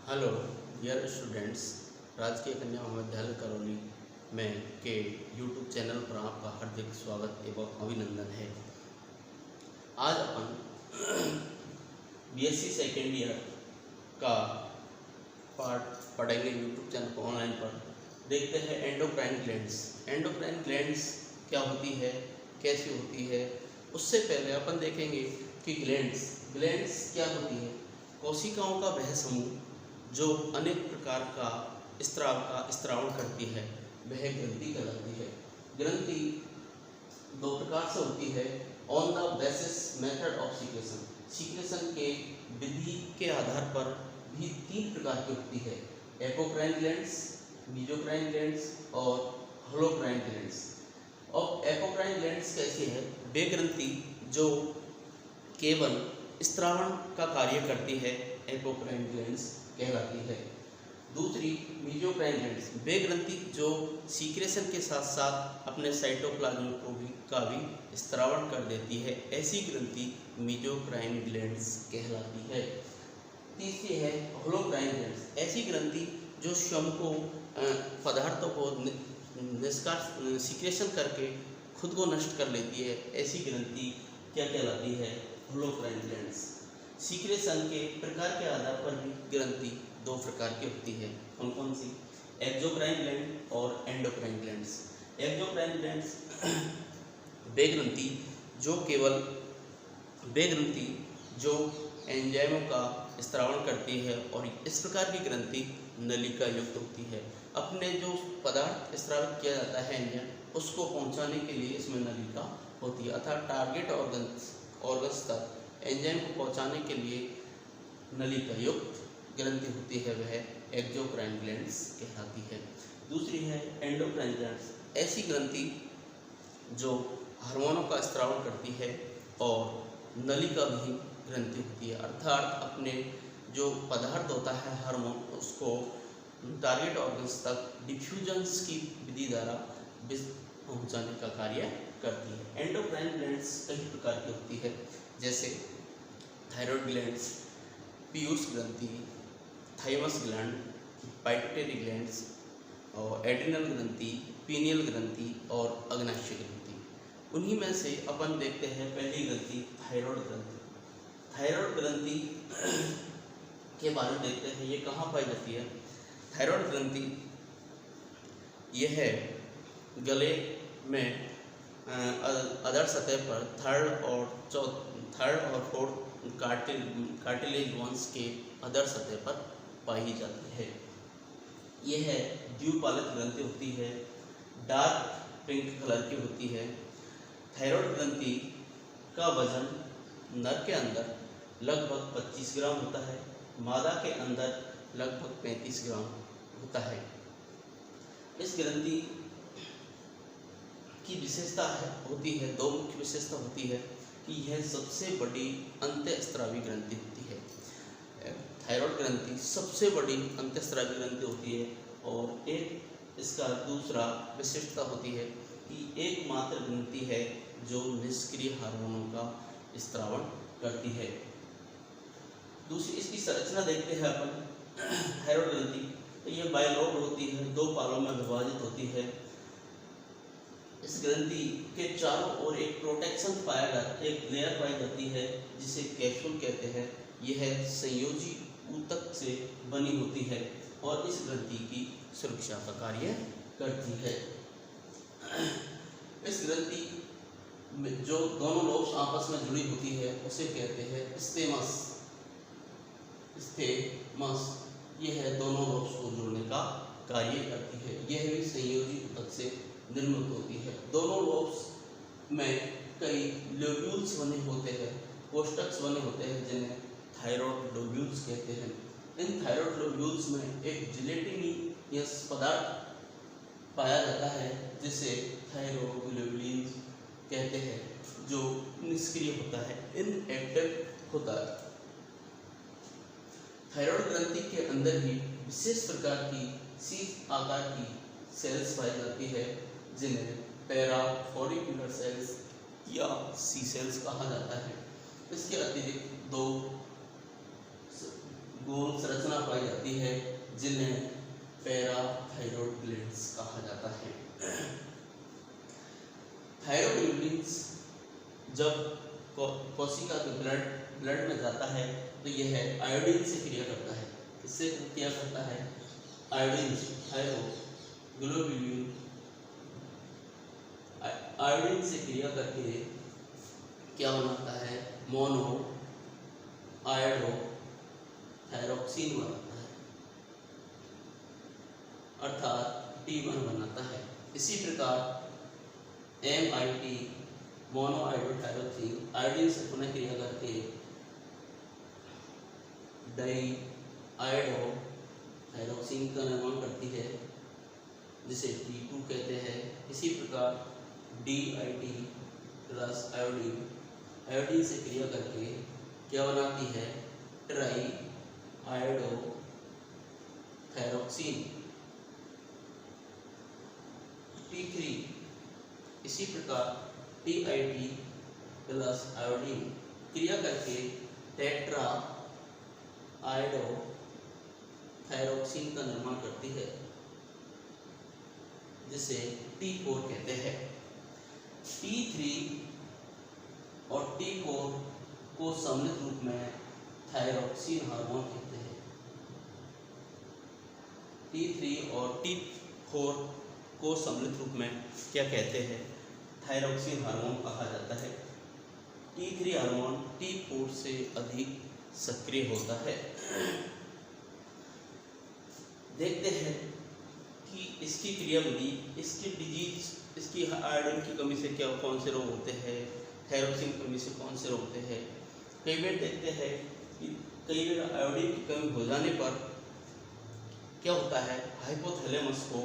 Hello dear students, राजकीय कन्या महाविद्यालय करौली में के यूट्यूब चैनल पर आपका हार्दिक स्वागत एवं अभिनंदन है। आज अपन बीएससी सेकेंड ईयर का पार्ट पढ़ेंगे यूट्यूब चैनल पर ऑनलाइन पर। देखते हैं एंडोक्राइन ग्लैंड्स। एंडोक्राइन ग्लैंड्स क्या होती है, कैसी होती है। उससे पहले अपन देखेंगे कि ग्लैंड्स क्या होती है। कोशिकाओं का वह समूह जो अनेक प्रकार का स्त्रावन करती है वह ग्रंथि कहलाती है। ग्रंथि दो प्रकार से होती है। On the basis method of secretion के विधि के आधार पर भी तीन प्रकार की होती है। एपोक्राइन ग्लैंड्स, मीजोक्राइन ग्लैंड्स और होलोक्राइन ग्लैंड्स। और एपोक्राइन ग्लैंड्स कैसी है? वे ग्रंथि जो केवल स्त्रावण का कार्य करती है एपोक्राइन ग्लैंड्स कहलाती है। दूसरी मीजोक्राइन ग्लैंड्स, वे ग्रंथि जो सीक्रेशन के साथ साथ अपने साइटोप्लाज्म का भी स्त्रावण कर देती है, ऐसी ग्रंथि मीजोक्राइन ग्लैंड्स कहलाती है। तीसरी है होलोक्राइन ग्लैंड्स, ऐसी ग्रंथि जो स्वयं को पदार्थों को सीक्रेशन करके खुद को नष्ट कर लेती है, ऐसी ग्रंथि क्या कहलाती है? Holocrine glands. सीक्रेशन के प्रकार के आधार पर भी ग्रंथि दो प्रकार की होती है। कौन कौन सी? एक्सोक्राइन ग्लैंड और एंडोक्राइन ग्लैंड्स। एक्सोक्राइन ग्लैंड्स वे ग्रंथि जो एंजाइमों का स्त्रावण करती है और इस प्रकार की ग्रंथि नलिका युक्त होती है। अपने जो पदार्थ स्त्रावित किया जाता है एंजाइम, उसको पहुंचाने के लिए इसमें नलिका होती है, अर्थात टारगेट ऑर्गन्स तक एंजाइम को पहुंचाने के लिए नलिका युक्त ग्रंथि होती है, वह एक्सोक्राइन ग्लैंड्स कहलाती है। दूसरी है एंडोक्राइन ग्लैंड्स, ऐसी ग्रंथि जो हार्मोनों का स्त्रावण करती है और नलिका भी ग्रंथि होती है, अर्थात अपने जो पदार्थ होता है हार्मोन, उसको टारगेट ऑर्गन्स तक डिफ्यूजन्स की विधि द्वारा पहुंचाने का कार्य करती है। एंडोक्राइन ग्लैंड्स कई प्रकार की होती है, जैसे थायराइड ग्लैंड्स, पीयूष ग्रंथि, थाइमस ग्लैंड, पाइट्यूटरी ग्लैंड्स और एड्रिनल ग्रंथि, पीनियल ग्रंथि और अग्नाशय ग्रंथि। उन्हीं में से अपन देखते हैं पहली ग्रंथि थायराइड ग्रंथि। थायराइड ग्रंथि के बारे में देखते हैं, ये कहाँ पाई जाती है? थायराइड ग्रंथि यह गले में अदर सतह पर थर्ड और फोर्थ कार्टिलेज बोन्स के अदर सतह पर पाई जाती है। यह द्विपालित ग्रंथि होती है, डार्क पिंक कलर की होती है। थायराइड ग्रंथि का वजन नर के अंदर लगभग 25 ग्राम होता है, मादा के अंदर लगभग 35 ग्राम होता है। इस ग्रंथि की विशेषता होती है, दो मुख्य विशेषता होती है कि यह सबसे बड़ी अंतःस्रावी ग्रंथि होती है। थायराइड ग्रंथि सबसे बड़ी अंतःस्रावी ग्रंथि होती है और एक इसका दूसरा विशेषता होती है कि एकमात्र ग्रंथि है जो निष्क्रिय हार्मोनों का स्त्रावण करती है। दूसरी इसकी संरचना देखते हैं अपन। थायराइड ग्रंथि तो ये बाइलोब होती है, दो पालों में विभाजित होती है। इस ग्रंथि के चारों ओर एक प्रोटेक्शन पाया जाता है, एक लेयर पाई जाती है जिसे कैप्सूल कहते हैं। यह संयोजी ऊतक से बनी होती है और इस ग्रंथि की सुरक्षा का कार्य करती है। इस ग्रंथि में जो दोनों लोब्स आपस में जुड़ी होती है उसे कहते हैं स्टेमस। यह दोनों लोब्स को जोड़ने का कार्य करती है। यह भी संयोजी ऊतक से निर्मित होती है। दोनों लोब्स में कई लोब्यूल्स बने होते हैं, कोष्ठक बने होते हैं, जिन्हें थायराइड लोब्यूल्स कहते हैं। इन थायराइड लोब्यूल्स में एक जिलेटिनियस पदार्थ पाया जाता है जिसे थायरोग्लोबुलिन कहते हैं, जो निष्क्रिय होता है, इनएक्टिव होता है। थायराइड ग्रंथि के अंदर ही विशेष प्रकार की शीत आकार की सेल्स पाई जाती है, जिन्हें पैराफोलिकुलर सेल्स या सी सेल्स कहा जाता है। इसके अतिरिक्त दो गोल संरचना पाई जाती है जिन्हें पैराथायरॉयड ग्लैंड्स कहा जाता है। थायरॉयड ग्लैंड्स जब कोशिका के ब्लड में जाता है तो यह आयोडीन से क्रिया करता है। इससे क्या करता है? आयोडीन थायरोग्लोबुलिन आयोडीन से क्रिया करके क्या बनाता है? मोनो आयोडो थायरोक्सिन बनाता है, अर्थात T1 बनाता है। इसी प्रकार MIT मोनो आयोडोथायरोक्सिन आयोडीन से पुनः क्रिया करके डाई आयोडो थायरोक्सिन का निर्माण करती है, जिसे T2 कहते हैं। इसी प्रकार DIT प्लस आयोडीन से क्रिया करके क्या बनाती है? Try iodo thyroxine T3। इसी प्रकार TIT प्लस आयोडीन क्रिया करके टेट्रा आयोडो थायरोक्सिन का निर्माण करती है, जिसे T4 कहते हैं। T3 और T4 को सम्मिलित रूप में थायरोक्सिन हार्मोन कहते हैं। T3 और T4 को सम्मिलित रूप में क्या कहते हैं? थायरोक्सिन हार्मोन कहा जाता है। T3 हार्मोन T4 से अधिक सक्रिय होता है। देखते हैं कि इसकी क्रियाविधि, इसकी डिजीज, इसकी आयोडीन की कमी से क्या कौन से रोग होते हैं, थायरोक्सिन की कमी से कौन से रोग होते हैं। कई बार देखते हैं कि कई बार आयोडीन की कमी हो जाने पर क्या होता है? हाइपोथैलेमस को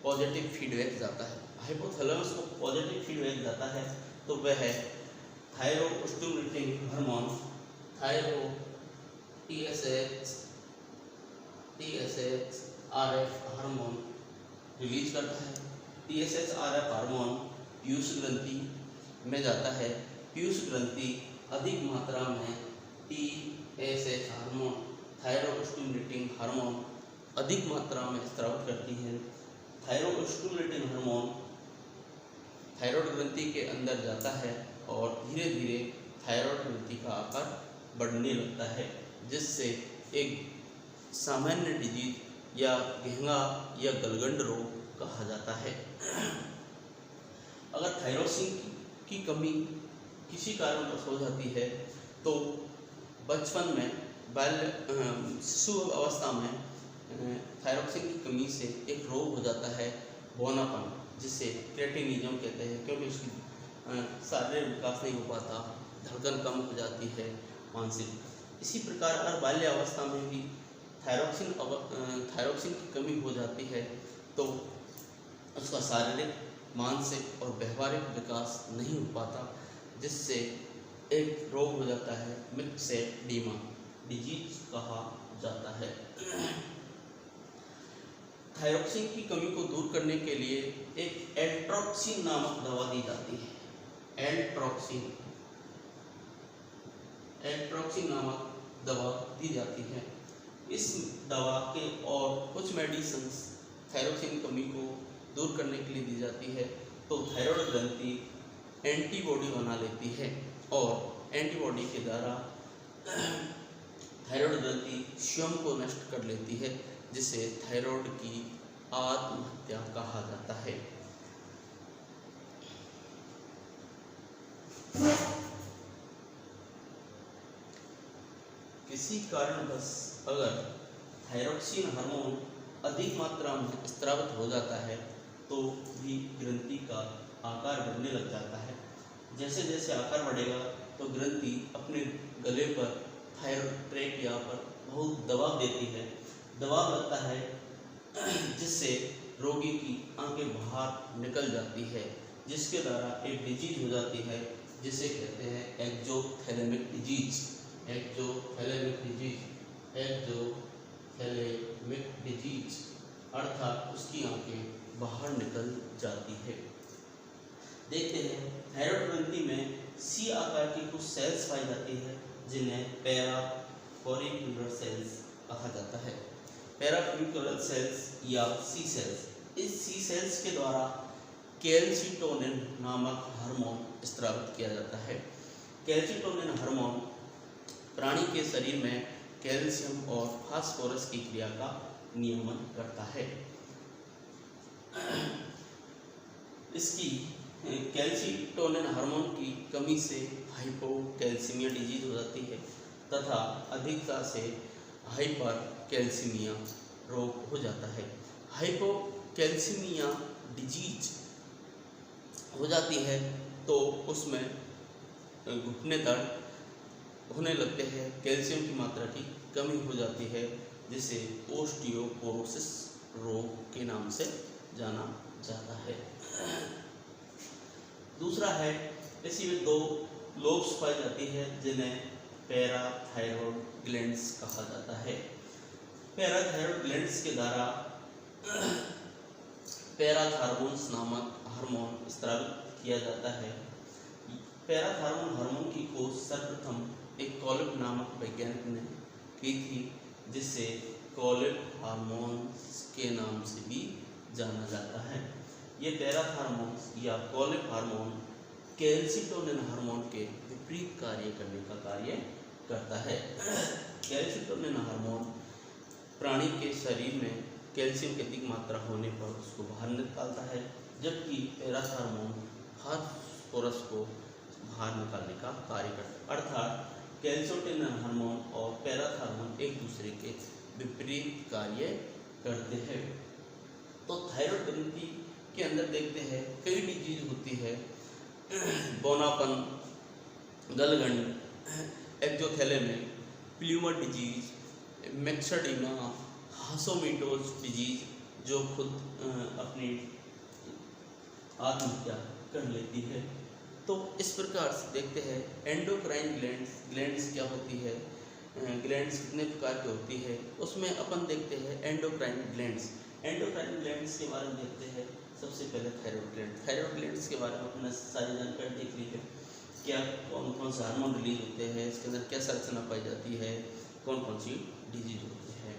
पॉजिटिव फीडबैक जाता है। हाइपोथैलेमस को पॉजिटिव फीडबैक जाता है तो वह thyrostimulating hormone thyro TSH-RF hormone release करता है। TSH-RF हार्मोन पीयूष ग्रंथि में जाता है। पीयूष ग्रंथि अधिक मात्रा में TSH हार्मोन थायरोस्टिमुलेटिंग हार्मोन अधिक मात्रा में स्रावित करती है। थायरोस्टिमुलेटिंग हार्मोन थायराइड ग्रंथि के अंदर जाता है और धीरे धीरे थायराइड ग्रंथि का आकार बढ़ने लगता है, जिससे एक सामान्य डिजीज या घेंगा या गलगंड रोग कहा जाता है। अगर थायरोक्सिन की कमी किसी कारणवश हो जाती है तो बचपन में शिशु अवस्था में थायरोक्सिन की कमी से एक रोग हो जाता है, बौनापन, जिसे क्रेटिनिज्म कहते हैं, क्योंकि उसकी शारीरिक विकास नहीं हो पाता, धड़कन कम हो जाती है, मानसिक। इसी प्रकार अगर बाल्यावस्था में भी थायरोक्सिन की कमी हो जाती है तो उसका शारीरिक, मानसिक और व्यवहारिक विकास नहीं हो पाता, जिससे एक रोग हो जाता है, मिक्सेडीमा डिजीज कहा जाता है। थायरोक्सिन की कमी को दूर करने के लिए एक एल्ट्रोक्सिन नामक दवा दी जाती है। एल्ट्रोक्सिन नामक दवा दी जाती है। इस दवा के और कुछ मेडिसिन थायरोक्सिन की कमी को दूर करने के लिए दी जाती है, तो थायराइड ग्रंथि एंटीबॉडी बना लेती है और एंटीबॉडी के द्वारा थायराइड ग्रंथि स्वयं को नष्ट कर लेती है, जिसे थायराइड की आत्महत्या कहा जाता है। किसी कारणवश अगर थायरोक्सिन हार्मोन अधिक मात्रा में स्रावित हो जाता है तो भी ग्रंथि का आकार बढ़ने लग जाता है। जैसे जैसे आकार बढ़ेगा तो ग्रंथि अपने गले पर, थायराइड ट्रैकिया पर बहुत दबाव देती है, दबाव लगता है, जिससे रोगी की आंखें बाहर निकल जाती है, जिसके द्वारा एक डिजीज हो जाती है, जिसे कहते हैं एक्जोथैलेमिक डिजीज, अर्थात उसकी आंखें बाहर निकल जाती है। देखते हैं थायराइड ग्रंथि में सी आकार की कुछ सेल्स पाई जाती है, जिन्हें पैराफोरिकुलर सेल्स कहा जाता है। पैराक्यूबिकुलर सेल्स या सी सेल्स, इस सी सेल्स के द्वारा कैल्सिटोनिन नामक हार्मोन स्रावित किया जाता है। कैल्सिटोनिन हार्मोन प्राणी के शरीर में कैल्शियम और फास्फोरस की क्रिया का नियमन करता है। इसकी कैल्सिटोनिन हार्मोन की कमी से हाइपोकैल्सीमिया डिजीज हो जाती है तथा अधिकता से हाइपरकैल्सीमिया रोग हो जाता है। हाइपोकैल्सीमिया डिजीज हो जाती है तो उसमें घुटने दर्द होने लगते हैं, कैल्शियम की मात्रा की कमी हो जाती है, जिसे ओस्टियोपोरोसिस रोग के नाम से जाना जाता है। दूसरा है, इसी में दो लोब्स पाई जाती है जिन्हें पैराथायरॉयड ग्लैंड्स कहा जाता है। पैराथायरॉयड ग्लैंड्स के द्वारा पैराथार्मोन्स नामक हार्मोन स्रावित किया जाता है। पैराथार्मोन हार्मोन की खोज सर्वप्रथम एक कॉलिप नामक वैज्ञानिक ने की थी, जिसे कॉलिप हार्मोन्स के नाम से भी जाना जाता है। ये पैराथार्मोन्स या कॉलिप हार्मोन कैल्सिटोनिन हार्मोन के विपरीत कार्य करने का कार्य करता है। कैल्सिटोनिन हार्मोन प्राणी के शरीर में कैल्शियम की अधिक मात्रा होने पर उसको बाहर निकालता है, जबकि पैराथार्मोन फास्फोरस को बाहर निकालने का कार्य करता है। अर्थात कैल्सिटोनिन हार्मोन और पैराथार्मोन एक दूसरे के विपरीत कार्य करते हैं। तो थायराइड ग्रंथि के अंदर देखते हैं कई डिजीज होती है, बोनापन, गलगंड, एक्जोथैलेमी, प्ल्यूमर डिजीज, मैक्सर्डिमा, हासोमिटोज डिजीज जो खुद अपनी आत्महत्या कर लेती है। तो इस प्रकार से देखते हैं एंडोक्राइन ग्लैंड्स क्या होती है, ग्लैंड्स कितने प्रकार की होती है, उसमें अपन देखते हैं एंडोक्राइन ग्लैंड्स के बारे में देखते हैं। सबसे पहले थायराइड ग्लैंड्स के बारे में अपने सारी जानकारी देख लीजिए। क्या कौन कौन से हार्मोन रिलीज होते हैं, इसके अंदर क्या संरचना पाई जाती है, कौन कौन सी डिजीज होती है।